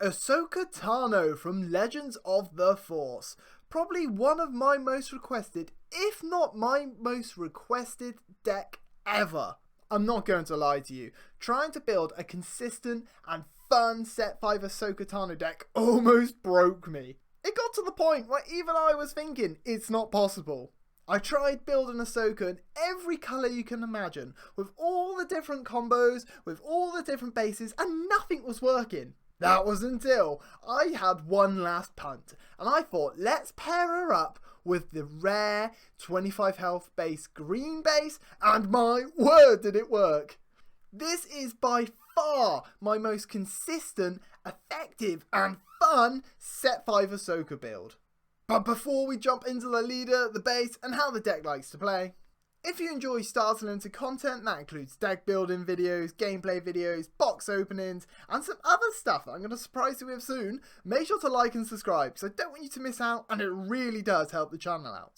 Ahsoka Tano from Legends of the Force. Probably one of my most requested, if not my most requested deck ever. I'm not going to lie to you. Trying to build a consistent and fun set 5 Ahsoka Tano deck almost broke me. It got to the point where even I was thinking it's not possible. I tried building Ahsoka in every colour you can imagine, with all the different combos, with all the different bases, and nothing was working. That was until I had one last punt, and I thought, let's pair her up with the rare 25 health base green base, and my word did it work! This is by far my most consistent, effective, and fun set 5 Ahsoka build. But before we jump into the leader, the base, and how the deck likes to play, if you enjoy StarWarsUnlimited content, that includes deck building videos, gameplay videos, box openings, and some other stuff that I'm going to surprise you with soon, make sure to like and subscribe, because I don't want you to miss out, and it really does help the channel out.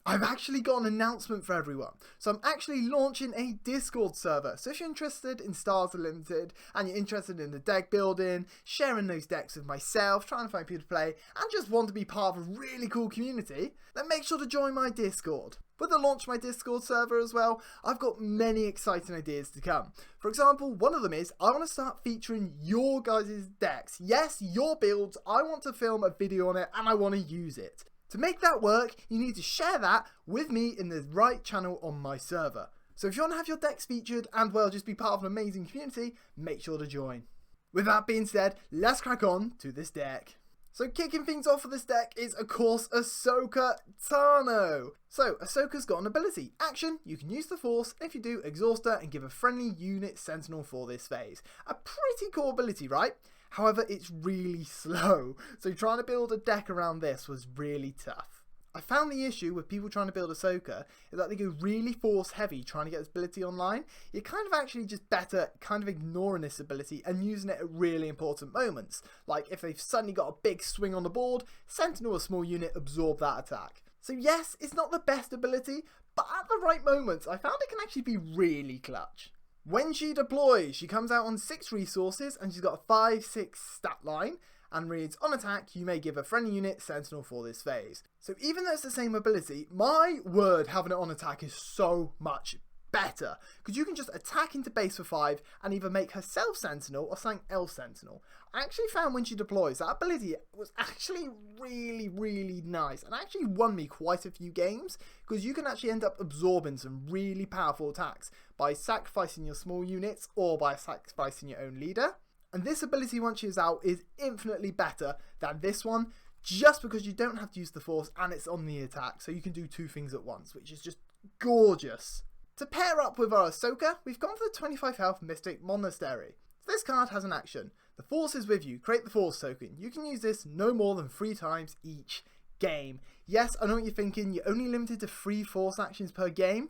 I've actually got an announcement for everyone, so I'm actually launching a Discord server, so if you're interested in StarWarsUnlimited, and you're interested in the deck building, sharing those decks with myself, trying to find people to play, and just want to be part of a really cool community, then make sure to join my Discord. With the launch of my Discord server as well, I've got many exciting ideas to come. For example, one of them is I want to start featuring your guys' decks. Yes, your builds. I want to film a video on it and I want to use it. To make that work, you need to share that with me in the right channel on my server. So if you want to have your decks featured and, well, just be part of an amazing community, make sure to join. With that being said, let's crack on to this deck. So kicking things off for this deck is, of course, Ahsoka Tano. So Ahsoka's got an ability. Action, you can use the Force, and if you do, exhaust her and give a friendly unit Sentinel for this phase. A pretty cool ability, right? However, it's really slow, so trying to build a deck around this was really tough. I found the issue with people trying to build Ahsoka is that they go really force heavy trying to get this ability online. You're kind of actually just better kind of ignoring this ability and using it at really important moments. Like if they've suddenly got a big swing on the board, Sentinel, a small unit, absorb that attack. So yes, it's not the best ability, but at the right moments I found it can actually be really clutch. When she deploys, she comes out on 6 resources and she's got a 5-6 stat line and reads, on attack, you may give a friendly unit Sentinel for this phase. So even though it's the same ability, my word, having it on attack is so much better. Because you can just attack into base for 5 and either make herself Sentinel or something else Sentinel. I actually found when she deploys, that ability was actually really nice and actually won me quite a few games because you can actually end up absorbing some really powerful attacks by sacrificing your small units or by sacrificing your own leader. And this ability once she's out is infinitely better than this one just because you don't have to use the Force and it's on the attack, so you can do 2 things at once, which is just gorgeous. To pair up with our Ahsoka, we've gone for the 25 health Mystic Monastery. So this card has an action. The Force is with you. Create the Force token. You can use this no more than 3 times each game. Yes, I know what you're thinking. You're only limited to 3 Force actions per game.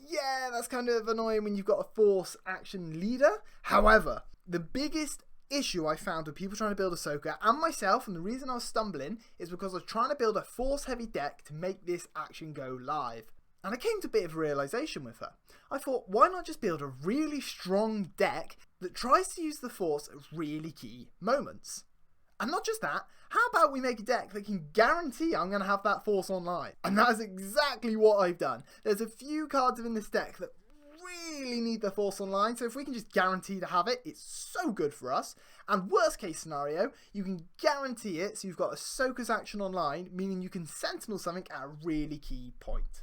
Yeah, that's kind of annoying when you've got a Force action leader. However, the biggest issue I found with people trying to build Ahsoka and myself, and the reason I was stumbling, is because I was trying to build a Force heavy deck to make this action go live. And I came to a bit of a realisation with her. I thought, why not just build a really strong deck that tries to use the Force at really key moments? And not just that, how about we make a deck that can guarantee I'm going to have that Force online? And that is exactly what I've done. There's a few cards in this deck that really need the Force online, so if we can just guarantee to have it, it's so good for us. And worst case scenario, you can guarantee it so you've got Ahsoka's action online, meaning you can Sentinel something at a really key point.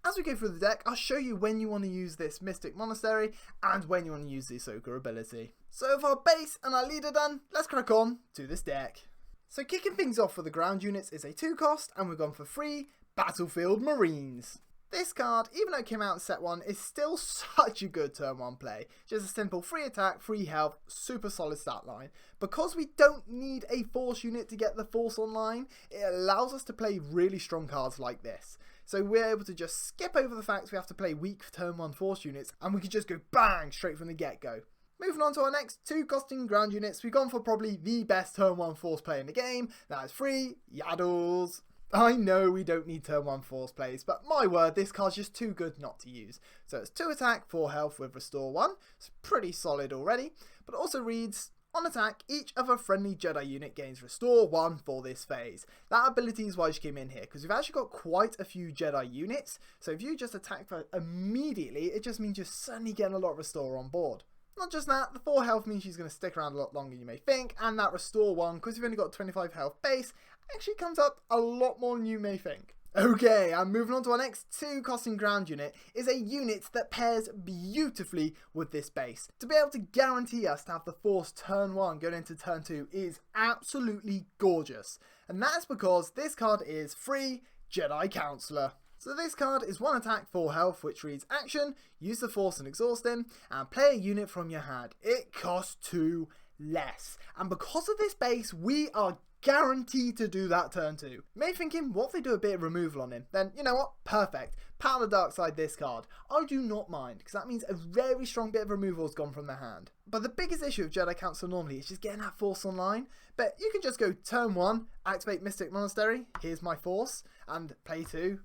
As we go through the deck, I'll show you when you want to use this Mystic Monastery and when you want to use the Ahsoka ability. So with our base and our leader done, let's crack on to this deck. So kicking things off for the ground units is a 2 cost, and we've gone for 3 Battlefield Marines. This card, even though it came out in set 1, is still such a good turn 1 play. Just a simple 3 attack, 3 health, super solid stat line. Because we don't need a Force unit to get the Force online, it allows us to play really strong cards like this. So we're able to just skip over the fact we have to play weak turn 1 Force units, and we can just go bang straight from the get-go. Moving on to our next 2 costing ground units, we've gone for probably the best turn 1 Force play in the game. That is 3 Yaddles. I know we don't need turn 1 Force plays, but my word, this card's just too good not to use. So it's 2 attack, 4 health with Restore 1. It's pretty solid already, but it also reads, On attack, each other friendly Jedi unit gains Restore 1 for this phase. That ability is why she came in here, because we've actually got quite a few Jedi units, so if you just attack her immediately, it just means you're suddenly getting a lot of Restore on board. Not just that, the 4 health means she's going to stick around a lot longer than you may think, and that Restore 1, because you've only got 25 health base, actually comes up a lot more than you may think. Okay, and moving on to our next 2 costing ground unit is a unit that pairs beautifully with this base. To be able to guarantee us to have the Force turn 1 going into turn 2 is absolutely gorgeous. And that's because this card is free Jedi Counselor. So this card is 1 attack, 4 health, which reads action, use the Force and exhaust him, and play a unit from your hand. It costs 2 less. And because of this base, we are guaranteed to do that turn 2. You may be thinking, what if they do a bit of removal on him? Then, you know what? Perfect. Power the dark side this card. I do not mind, because that means a very strong bit of removal has gone from their hand. But the biggest issue of Jedi Council normally is just getting that Force online. But you can just go turn 1, activate Mystic Monastery, here's my Force, and play 2.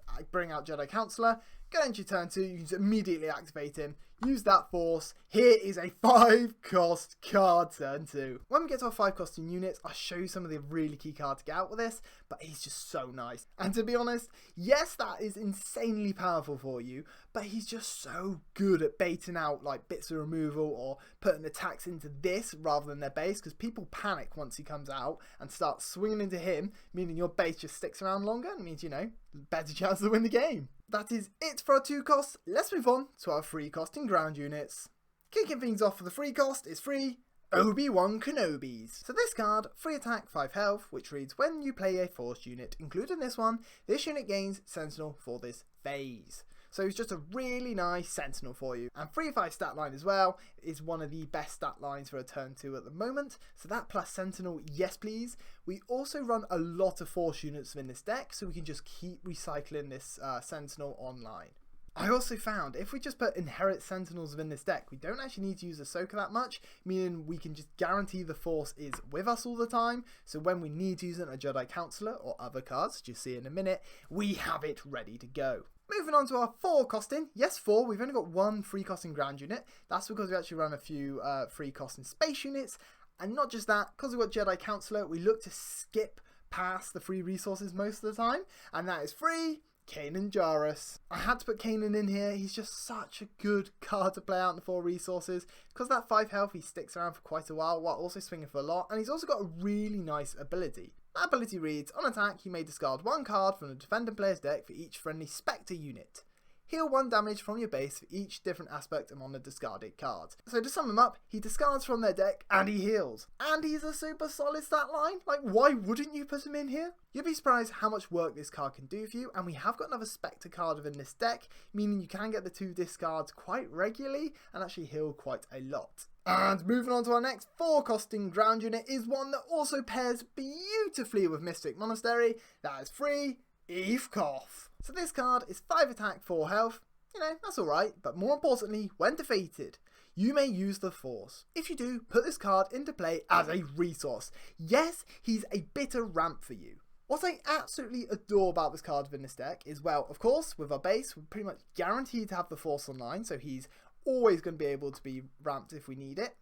I bring out Jedi Counselor, go into your turn 2, you can just immediately activate him, use that Force. Here is a 5 cost card turn 2. When we get to our 5 costing units, I'll show you some of the really key cards to get out with this, but he's just so nice. And to be honest, yes, that is insanely powerful for you, but he's just so good at baiting out like bits of removal or putting attacks into this rather than their base, because people panic once he comes out and start swinging into him, meaning your base just sticks around longer and means, you know, better chance to win the game. That is it for our 2 costs. Let's move on to our 3 costing ground units. Kicking things off for the 3 cost is free Obi-Wan Kenobis. So this card, 3 attack, 5 health, which reads when you play a Force unit, including this one, this unit gains Sentinel for this phase. So it's just a really nice Sentinel for you. And 3-5 stat line as well is one of the best stat lines for a turn 2 at the moment. So that plus Sentinel, yes please. We also run a lot of Force units within this deck, so we can just keep recycling this Sentinel online. I also found if we just put Inherit Sentinels within this deck, we don't actually need to use Ahsoka that much, meaning we can just guarantee the Force is with us all the time, so when we need to use it on a Jedi Counselor or other cards, which you'll see in a minute, we have it ready to go. Moving on to our 4 costing, yes 4, we've only got 1 free costing ground unit, that's because we actually run a few free costing space units, and not just that, because we've got Jedi Counselor, we look to skip past the free resources most of the time, and that is free Kanan Jarrus. I had to put Kanan in here, he's just such a good card to play out in the 4 resources. Because that 5 health, he sticks around for quite a while also swinging for a lot, and he's also got a really nice ability. That ability reads, on attack you may discard 1 card from the defending player's deck for each friendly Spectre unit. Heal 1 damage from your base for each different aspect among the discarded cards. So to sum him up, he discards from their deck and he heals. And he's a super solid stat line. Like, why wouldn't you put him in here? You'll be surprised how much work this card can do for you, and we have got another Spectre card within this deck, meaning you can get the 2 discards quite regularly and actually heal quite a lot. And moving on to our next 4 costing ground unit is one that also pairs beautifully with Mystic Monastery. That is free Eve Koff. So this card is 5 attack, 4 health. You know, that's alright, but more importantly, when defeated, you may use the Force. If you do, put this card into play as a resource. Yes, he's a bitter ramp for you. What I absolutely adore about this card within this deck is, well, of course, with our base, we're pretty much guaranteed to have the Force online, so he's always going to be able to be ramped if we need it.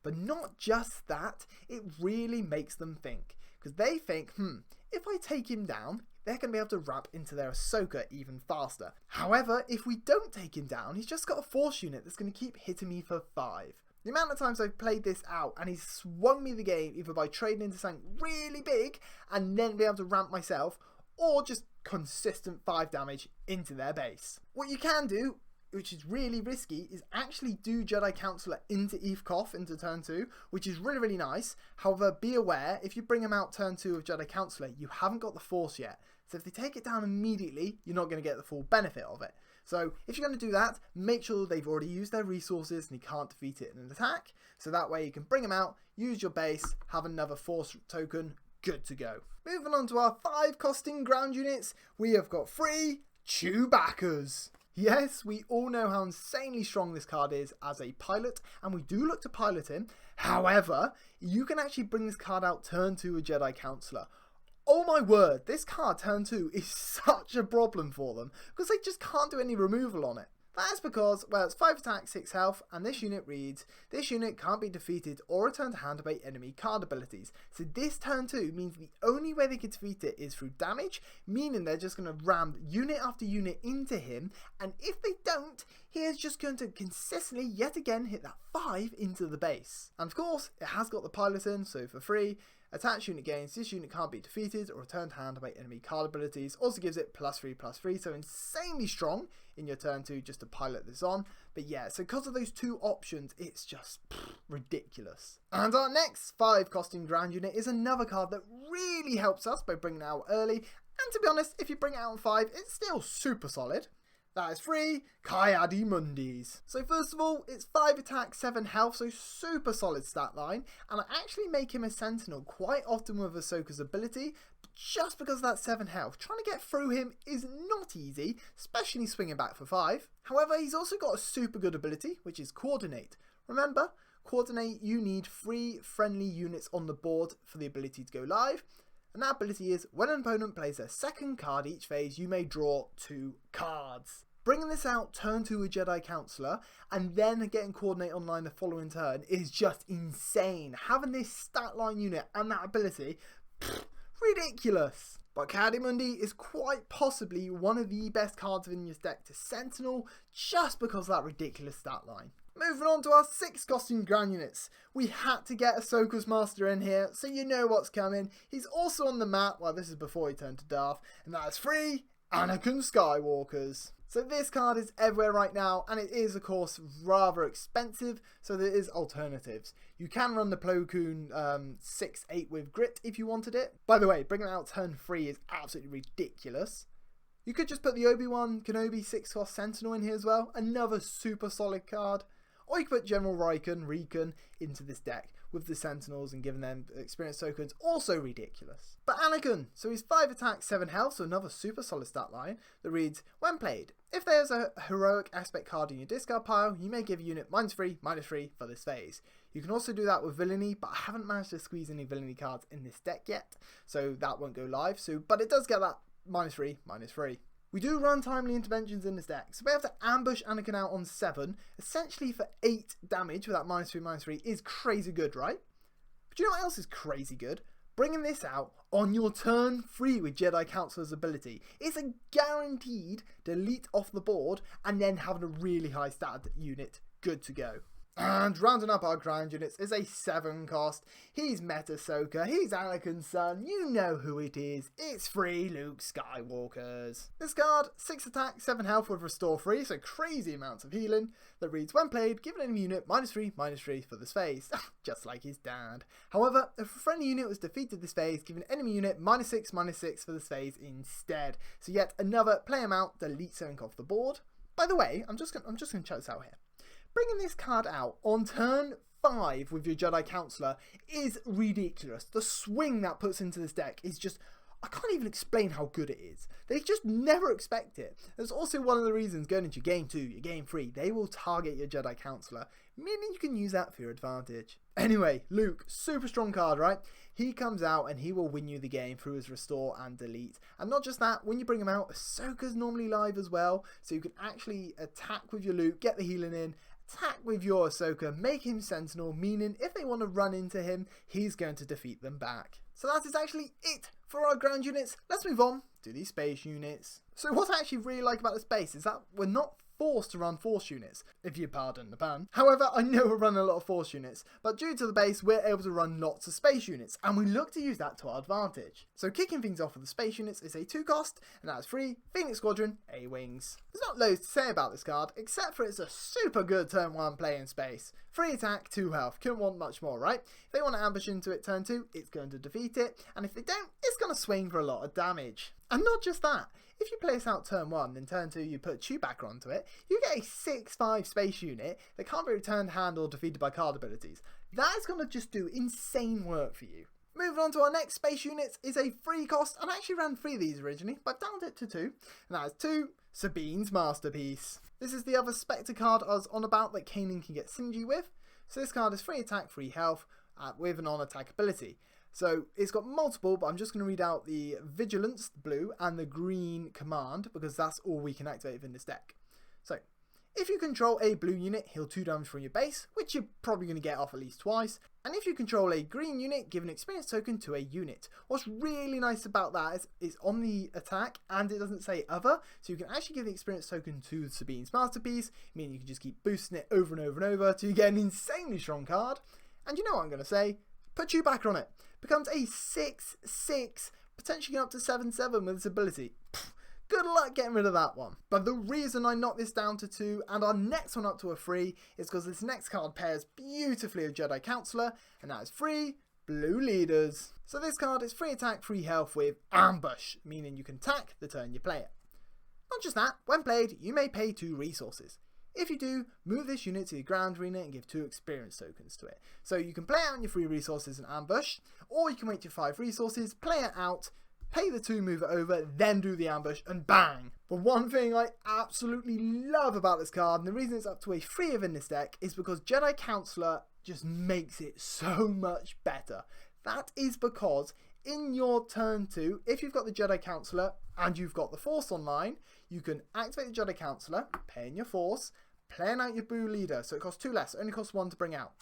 But not just that, it really makes them think. Because they think, if I take him down, they're going to be able to ramp into their Ahsoka even faster. However, if we don't take him down, he's just got a Force unit that's going to keep hitting me for 5. The amount of times I've played this out and he's swung me the game either by trading into something really big and then be able to ramp myself, or just consistent 5 damage into their base. What you can do, which is really risky, is actually do Jedi Counselor into Eve Koff into turn 2, which is really, really nice. However, be aware, if you bring him out turn 2 of Jedi Counselor, you haven't got the Force yet. So if they take it down immediately, you're not going to get the full benefit of it. So if you're going to do that, make sure they've already used their resources and you can't defeat it in an attack. So that way you can bring them out, use your base, have another Force token, good to go. Moving on to our 5 costing ground units, we have got 3 Chewbaccas. Yes, we all know how insanely strong this card is as a pilot, and we do look to pilot him. However, you can actually bring this card out turn 2 a Jedi Counselor. Oh my word, this card turn 2 is such a problem for them, because they just can't do any removal on it. That's because, well, it's 5 attack, 6 health, and this unit reads, this unit can't be defeated or returned to hand by enemy card abilities. So this turn 2 means the only way they can defeat it is through damage, meaning they're just going to ram unit after unit into him, and if they don't, he is just going to consistently, yet again, hit that 5 into the base. And of course, it has got the pilot in, so for free, attached unit gains, this unit can't be defeated or returned to hand by enemy card abilities. Also gives it +3/+3, so insanely strong in your turn 2 just to pilot this on. But yeah, so because of those two options, it's just ridiculous. And our next 5 costing ground unit is another card that really helps us by bringing it out early. And to be honest, if you bring it out on 5, it's still super solid. That is free, Ki-Adi-Mundis. So first of all, it's 5 attack, 7 health, so super solid stat line. And I actually make him a sentinel quite often with Ahsoka's ability, but just because of that 7 health. Trying to get through him is not easy, especially swinging back for 5. However, he's also got a super good ability, which is Coordinate. Remember, Coordinate, you need 3 friendly units on the board for the ability to go live. And that ability is, when an opponent plays a second card each phase, you may draw 2 cards. Bringing this out turn 2 with Jedi Counselor, and then getting Coordinate online the following turn is just insane. Having this stat line unit and that ability, ridiculous. But Ki-Adi-Mundi is quite possibly one of the best cards in your deck to Sentinel, just because of that ridiculous stat line. Moving on to our 6 costing ground units. We had to get Ahsoka's Master in here, so you know what's coming. He's also on the map, well this is before he turned to Darth, and that is free, Anakin Skywalkers. So this card is everywhere right now, and it is of course rather expensive, so there is alternatives. You can run the Plo Koon 6/8 with Grit if you wanted it. By the way, bringing it out turn 3 is absolutely ridiculous. You could just put the Obi-Wan Kenobi 6-cost Sentinel in here as well, another super solid card. Or you could put General Recon into this deck with the Sentinels and giving them experienced tokens, also ridiculous. But Anakin, so he's 5 attack, 7 health, so another super solid stat line that reads, when played, if there's a heroic aspect card in your discard pile, you may give a unit -3/-3 for this phase. You can also do that with Villainy, but I haven't managed to squeeze any Villainy cards in this deck yet, so that won't go live, but it does get that -3/-3. We do run timely interventions in this deck, so we have to ambush Anakin out on 7, essentially for 8 damage with that -3/-3 is crazy good, right? But you know what else is crazy good? Bringing this out on your turn 3 with Jedi Counselor's ability. It's a guaranteed delete off the board and then having a really high stat unit good to go. And rounding up our ground units is a 7 cost. He's Meta Ahsoka, he's Anakin's son, you know who it is. It's free Luke Skywalkers. This card, 6 attack, 7 health with Restore Free, so crazy amounts of healing, that reads, when played, give an enemy unit -3/-3 for this phase, just like his dad. However, if a friendly unit was defeated this phase, give an enemy unit -6/-6 for this phase instead. So yet another play amount, delete something off the board. By the way, I'm just gonna check this out here. Bringing this card out on turn 5 with your Jedi Counselor is ridiculous. The swing that puts into this deck is just, I can't even explain how good it is. They just never expect it. That's also one of the reasons going into your game 2, your game 3, they will target your Jedi Counselor, meaning you can use that for your advantage. Anyway, Luke, super strong card, right? He comes out and he will win you the game through his Restore and Delete. And not just that, when you bring him out, Ahsoka's normally live as well, so you can actually attack with your Luke, get the healing in, attack with your Ahsoka, make him Sentinel, meaning if they want to run into him, he's going to defeat them back. So that is actually it for our ground units. Let's move on to these space units. So what I actually really like about the space is that we're not forced to run force units, if you pardon the pun. However, I know we're running a lot of force units, but due to the base, we're able to run lots of space units, and we look to use that to our advantage. So kicking things off with the space units is a 2 cost, and that's free Phoenix Squadron A-Wings. There's not loads to say about this card, except for it's a super good turn 1 play in space. 3 attack, 2 health, couldn't want much more, right? If they want to ambush into it turn 2, it's going to defeat it, and if they don't, it's going to swing for a lot of damage. And not just that, if you place out turn 1, then turn 2 you put Chewbacca onto it, you get a 6/5 space unit that can't be returned hand or defeated by card abilities. That is going to just do insane work for you. Moving on to our next space units is a 3 cost, and I actually ran 3 of these originally, but I've downed it to 2, and that is 2 Sabine's Masterpiece. This is the other Spectre card I was on about that Kanan can get synergy with. So this card is 3 attack, 3 health, with an on-attack ability. So it's got multiple, but I'm just going to read out the Vigilance, the blue, and the green command, because that's all we can activate in this deck. So, If you control a blue unit, heal 2 damage from your base, which you're probably going to get off at least twice. And if you control a green unit, give an experience token to a unit. What's really nice about that is it's on the attack and it doesn't say other, so you can actually give the experience token to Sabine's Masterpiece, meaning you can just keep boosting it over and over and over till you get an insanely strong card. And you know what I'm going to say? Put Chewbacca on it. Becomes a 6/6, potentially up to 7/7 with its ability. Good luck getting rid of that one. But the reason I knocked this down to 2 and our next one up to a 3 is because this next card pairs beautifully with Jedi Counselor, and that is 3 blue leaders. So this card is 3 attack, 3 health with Ambush, meaning you can attack the turn you play it. Not just that, when played, you may pay 2 resources. If you do, move this unit to the ground arena and give 2 experience tokens to it. So you can play out your 3 resources in Ambush, or you can wait your 5 resources, play it out, pay the 2, move it over, then do the ambush, and bang! The one thing I absolutely love about this card, and the reason it's up to a 3 in this deck, is because Jedi Counselor just makes it so much better. That is because in your turn 2, if you've got the Jedi Counselor and you've got the Force online, you can activate the Jedi Counselor, pay in your Force, playing out your blue leader, so it costs 2 less, it only costs 1 to bring out.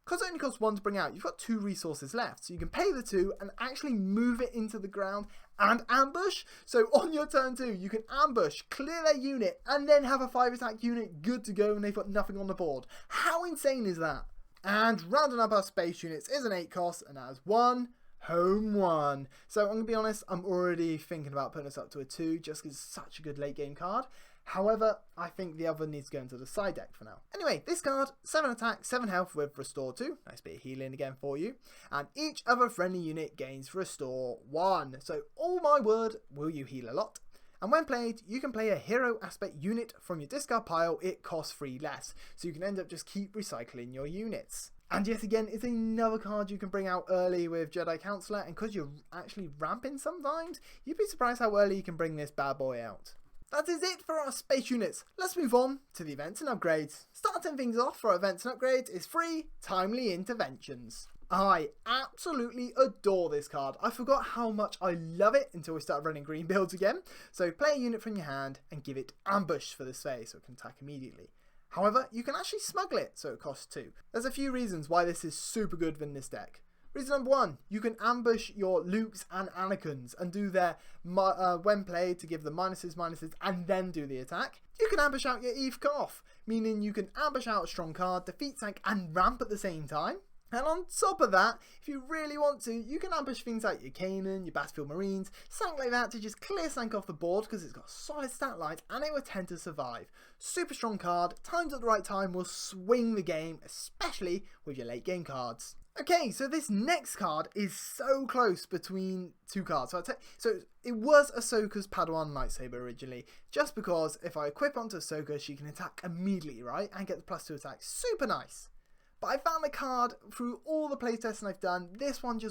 Because it only costs 1 to bring out, you've got 2 resources left. So you can pay the 2 and actually move it into the ground and ambush. So on your turn 2, you can ambush, clear their unit, and then have a 5 attack unit good to go and they've got nothing on the board. How insane is that? And rounding up our space units is an 8 cost, and that is 1 home 1. So I'm going to be honest, I'm already thinking about putting this up to a 2 just because it's such a good late game card. However, I think the other needs to go into the side deck for now. Anyway, this card, 7 attack, 7 health with Restore 2. Nice bit of healing again for you. And each other friendly unit gains Restore 1. So, oh my word, will you heal a lot? And when played, you can play a hero aspect unit from your discard pile. It costs 3 less. So you can end up just keep recycling your units. And yet again, it's another card you can bring out early with Jedi Counselor. And because you're actually ramping sometimes, you'd be surprised how early you can bring this bad boy out. That is it for our space units. Let's move on to the events and upgrades. Starting things off for our events and upgrades is 3 timely interventions. I absolutely adore this card. I forgot how much I love it until we started running green builds again. So play a unit from your hand and give it ambush for this phase so it can attack immediately. However, you can actually smuggle it so it costs 2. There's a few reasons why this is super good in this deck. Reason number 1, you can ambush your Lukes and Anakins and do their, when played, to give them minuses, and then do the attack. You can ambush out your Eve Koth, meaning you can ambush out a strong card, defeat tank, and ramp at the same time. And on top of that, if you really want to, you can ambush things like your Kanan, your Battlefield Marines, something like that to just clear Sank off the board because it's got solid stat lines and it will tend to survive. Super strong card, timed at the right time will swing the game, especially with your late game cards. Okay, so this next card is so close between 2 cards. So it was Ahsoka's Padawan lightsaber originally, just because if I equip onto Ahsoka, she can attack immediately, right? And get the +2 attack. Super nice. But I found the card through all the playtesting I've done. This one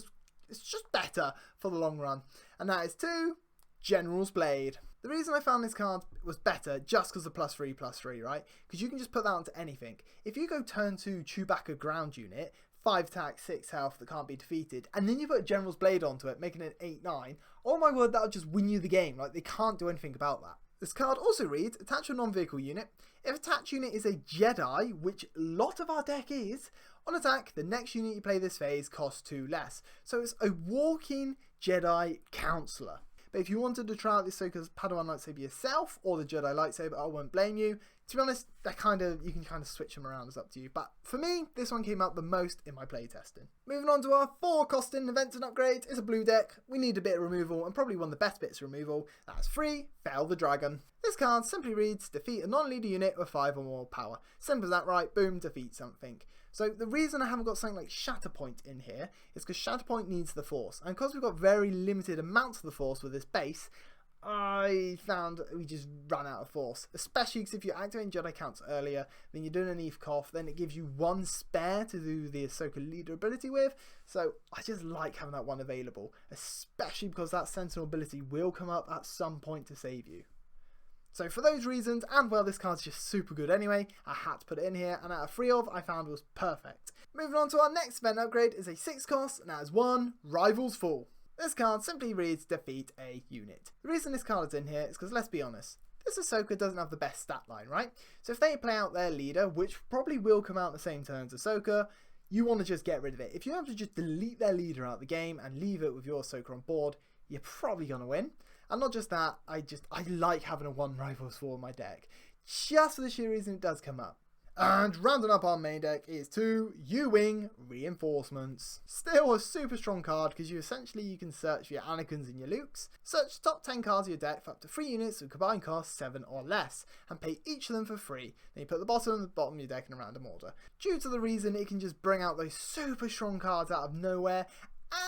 it's just better for the long run. And that is 2 General's Blade. The reason I found this card was better just because of +3/+3, right? Because you can just put that onto anything. If you go turn 2 Chewbacca ground unit, 5 attack, 6 health that can't be defeated, and then you put General's Blade onto it, making it 8/9, oh my word, that'll just win you the game. Like, they can't do anything about that. This card also reads, attach a non-vehicle unit. If attached unit is a Jedi, which a lot of our deck is, on attack, the next unit you play this phase costs 2 less. So it's a walking Jedi Counselor. But if you wanted to try out the Ahsoka's Padawan lightsaber yourself, or the Jedi lightsaber, I won't blame you. To be honest, you can kind of switch them around, it's up to you. But for me, this one came out the most in my playtesting. Moving on to our 4 costing events and upgrades. It's a blue deck. We need a bit of removal, and probably one of the best bits of removal. That's 3 Fell the Dragon. This card simply reads, defeat a non-leader unit with 5 or more power. Simple as that, right? Boom, defeat something. So the reason I haven't got something like Shatterpoint in here is because Shatterpoint needs the Force. And because we've got very limited amounts of the Force with this base, I found we just ran out of Force. Especially because if you're activating Jedi counts earlier, then you're doing an Eve Koth, then it gives you 1 spare to do the Ahsoka leader ability with. So I just like having that one available. Especially because that Sentinel ability will come up at some point to save you. So for those reasons, and well, this card's just super good anyway, I had to put it in here, and out of 3 I found was perfect. Moving on to our next event upgrade is a 6 cost, and that is 1 Rivals Fall. This card simply reads, defeat a unit. The reason this card is in here is because, let's be honest, this Ahsoka doesn't have the best stat line, right? So if they play out their leader, which probably will come out the same turn as Ahsoka, you want to just get rid of it. If you have to just delete their leader out of the game and leave it with your Ahsoka on board, you're probably going to win. And not just that, I like having a 1 Rivals 4 in my deck, just for the sheer reason it does come up. And rounding up our main deck is 2 U-Wing Reinforcements. Still a super strong card because you can search for your Anakins and your Lukes, search the top 10 cards of your deck for up to 3 units with combined cost 7 or less, and pay each of them for free. Then you put the bottom of your deck in a random order. Due to the reason it can just bring out those super strong cards out of nowhere,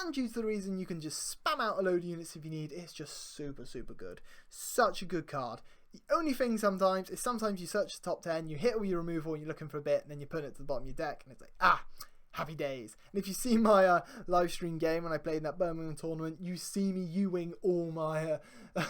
and due to the reason you can just spam out a load of units if you need, it's just super good. Such a good card. The only thing sometimes is you search the top 10, you hit all your removal and you're looking for a bit, and then you put it to the bottom of your deck and it's like, happy days. And if you see my live stream game when I played in that Birmingham tournament, you see me U-wing all my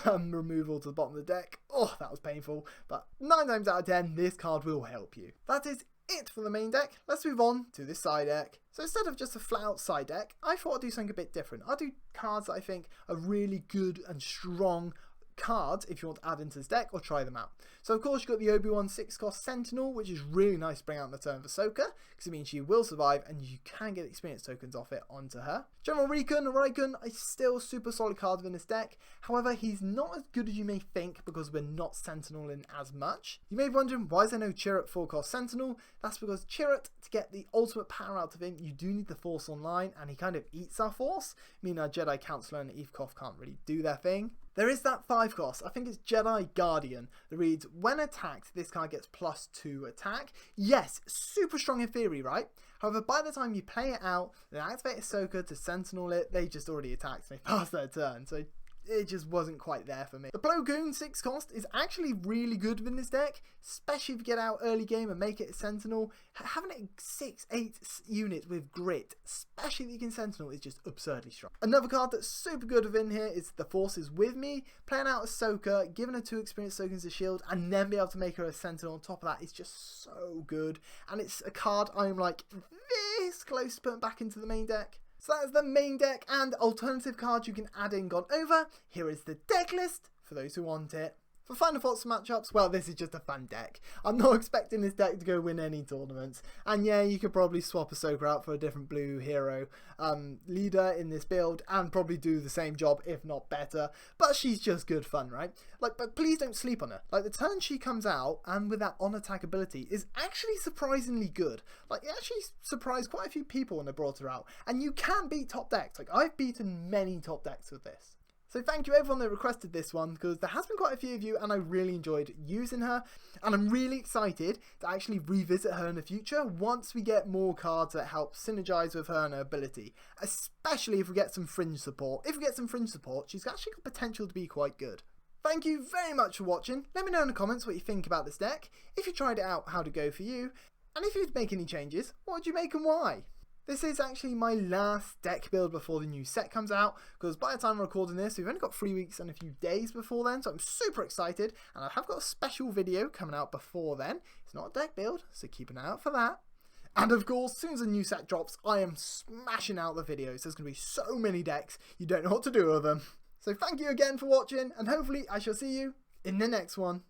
removal to the bottom of the deck. Oh, that was painful. But 9 times out of 10, this card will help you. That is it for the main deck. Let's move on to this side deck. So instead of just a flat out side deck, I thought I'd do something a bit different. I'll do cards that I think are really good and strong cards if you want to add into this deck or try them out. So of course you've got the Obi-Wan 6-cost Sentinel, which is really nice to bring out in the turn for Ahsoka, because it means she will survive and you can get experience tokens off it onto her. General Rykun is still a super solid card within this deck. However, he's not as good as you may think because we're not Sentinel in as much. You may be wondering, why is there no Chirrut 4-cost Sentinel? That's because Chirrut, to get the ultimate power out of him, you do need the Force online, and he kind of eats our Force, meaning our Jedi Counselor and Evekoff can't really do their thing. There is that 5-cost, I think it's Jedi Guardian, that reads, when attacked, this card gets +2 attack. Yes, super strong in theory, right? However, by the time you play it out, then activate Ahsoka to Sentinel it, they just already attacked and they passed their turn, so it just wasn't quite there for me. The Plo Koon 6-cost is actually really good within this deck, especially if you get out early game and make it a Sentinel. Having it 6-8 units with grit, especially if you can Sentinel, is just absurdly strong. Another card that's super good within here is The Force is With Me. Playing out Ahsoka, giving her 2 experience tokens as shield, and then be able to make her a Sentinel on top of that is just so good. And it's a card I'm like this close to putting back into the main deck. So that is the main deck, and alternative cards you can add in gone over. Here is the deck list for those who want it. For final thoughts and matchups, well, this is just a fun deck. I'm not expecting this deck to go win any tournaments. And yeah, you could probably swap Ahsoka out for a different blue hero leader in this build and probably do the same job, if not better. But she's just good fun, right? But please don't sleep on her. The turn she comes out and with that on-attack ability is actually surprisingly good. It actually surprised quite a few people when they brought her out. And you can beat top decks. I've beaten many top decks with this. So thank you everyone that requested this one, because there has been quite a few of you and I really enjoyed using her, and I'm really excited to actually revisit her in the future once we get more cards that help synergize with her and her ability, especially if we get some fringe support. If we get some fringe support, she's actually got potential to be quite good. Thank you very much for watching. Let me know in the comments what you think about this deck, if you tried it out, how'd it go for you, and if you'd make any changes, what would you make and why? This is actually my last deck build before the new set comes out, because by the time I'm recording this, we've only got 3 weeks and a few days before then, so I'm super excited, and I have got a special video coming out before then. It's not a deck build, so keep an eye out for that. And of course, as soon as the new set drops, I am smashing out the videos. There's going to be so many decks, you don't know what to do with them. So thank you again for watching, and hopefully I shall see you in the next one.